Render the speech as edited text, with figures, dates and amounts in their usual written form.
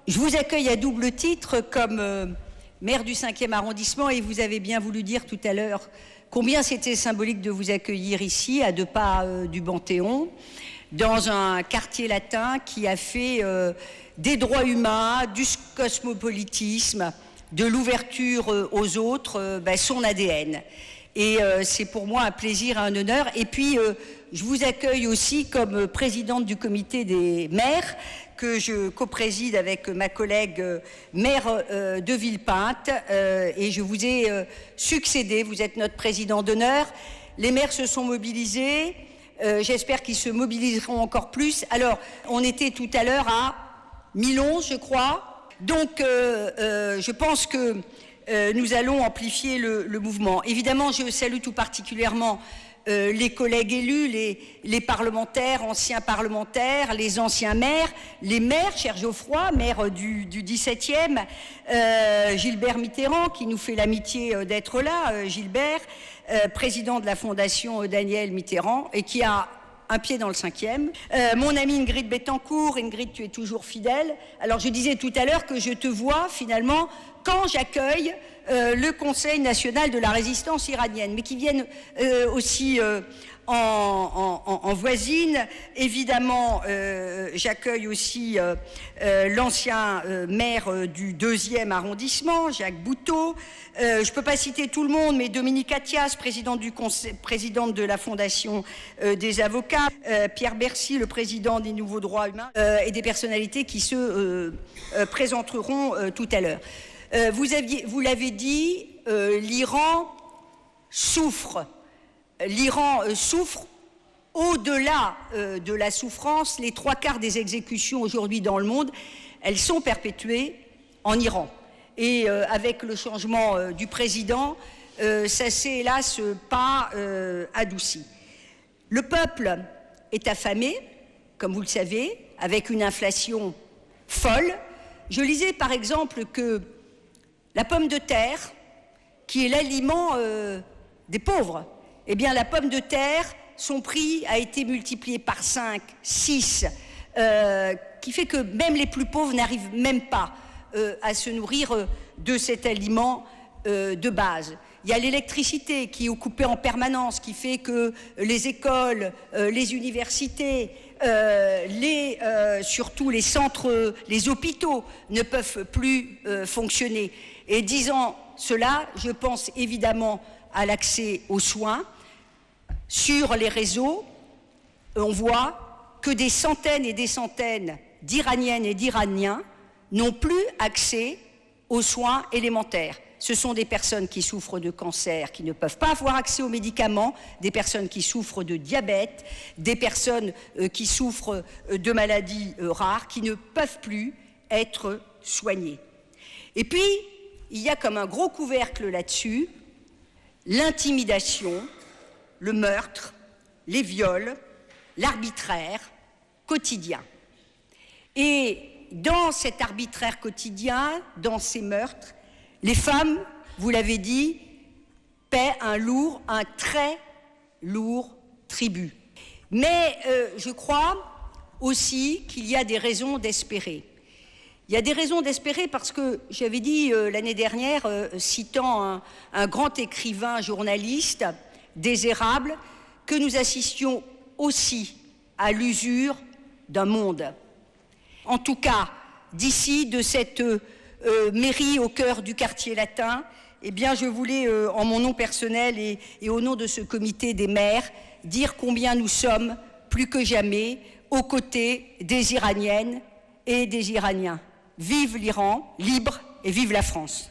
Je vous accueille à double titre comme maire du 5e arrondissement et vous avez bien voulu dire tout à l'heure combien c'était symbolique de vous accueillir ici, à 2 pas du Panthéon, dans un quartier latin qui a fait des droits humains, du cosmopolitisme, de l'ouverture aux autres, son ADN. Et c'est pour moi un plaisir et un honneur. Et puis, je vous accueille aussi comme présidente du comité des maires, que je co-préside avec ma collègue maire de Villepinte. Et je vous ai succédé, vous êtes notre président d'honneur. Les maires se sont mobilisés, j'espère qu'ils se mobiliseront encore plus. Alors, on était tout à l'heure à 1011, je crois. Donc, je pense que nous allons amplifier le mouvement. Évidemment, je salue tout particulièrement les collègues élus, les parlementaires, anciens parlementaires, les anciens maires, les maires, cher Geoffroy, maire du 17e, Gilbert Mitterrand, qui nous fait l'amitié d'être là, Gilbert, président de la Fondation Daniel Mitterrand, et qui a un pied dans le 5e. Mon amie Ingrid Betancourt, Ingrid, tu es toujours fidèle. Alors je disais tout à l'heure que je te vois finalement quand j'accueille le Conseil national de la résistance iranienne, mais qui viennent aussi en voisine. Évidemment, j'accueille aussi l'ancien maire du 2e arrondissement, Jacques Bouteau. Je ne peux pas citer tout le monde, mais Dominique Attias, présidente de la Fondation des avocats, Pierre Bercy, le président des Nouveaux Droits Humains, et des personnalités qui se présenteront tout à l'heure. Vous l'avez dit, l'Iran souffre. L'Iran souffre. Au-delà de la souffrance, les 3/4 des exécutions aujourd'hui dans le monde, elles sont perpétuées en Iran. Et avec le changement du président, ça s'est hélas pas adouci. Le peuple est affamé, comme vous le savez, avec une inflation folle. Je lisais par exemple que la pomme de terre, qui est l'aliment des pauvres, eh bien la pomme de terre, son prix a été multiplié par 5, 6, qui fait que même les plus pauvres n'arrivent même pas à se nourrir de cet aliment de base. Il y a l'électricité qui est coupée en permanence, qui fait que les écoles, les universités, surtout les centres, les hôpitaux ne peuvent plus fonctionner. Et disant cela, je pense évidemment à l'accès aux soins. Sur les réseaux, on voit que des centaines et des centaines d'Iraniennes et d'Iraniens n'ont plus accès aux soins élémentaires. Ce sont des personnes qui souffrent de cancer, qui ne peuvent pas avoir accès aux médicaments, des personnes qui souffrent de diabète, des personnes qui souffrent de maladies rares, qui ne peuvent plus être soignées. Et puis, il y a comme un gros couvercle là-dessus, l'intimidation, le meurtre, les viols, l'arbitraire quotidien. Et dans cet arbitraire quotidien, dans ces meurtres, les femmes, vous l'avez dit, paient un très lourd tribut. Mais je crois aussi qu'il y a des raisons d'espérer. Il y a des raisons d'espérer parce que j'avais dit l'année dernière, citant un grand écrivain journaliste, Désérable, que nous assistions aussi à l'usure d'un monde. En tout cas, d'ici, de cette mairie au cœur du quartier latin, eh bien, je voulais, en mon nom personnel et au nom de ce comité des maires, dire combien nous sommes, plus que jamais, aux côtés des Iraniennes et des Iraniens. Vive l'Iran, libre, et vive la France.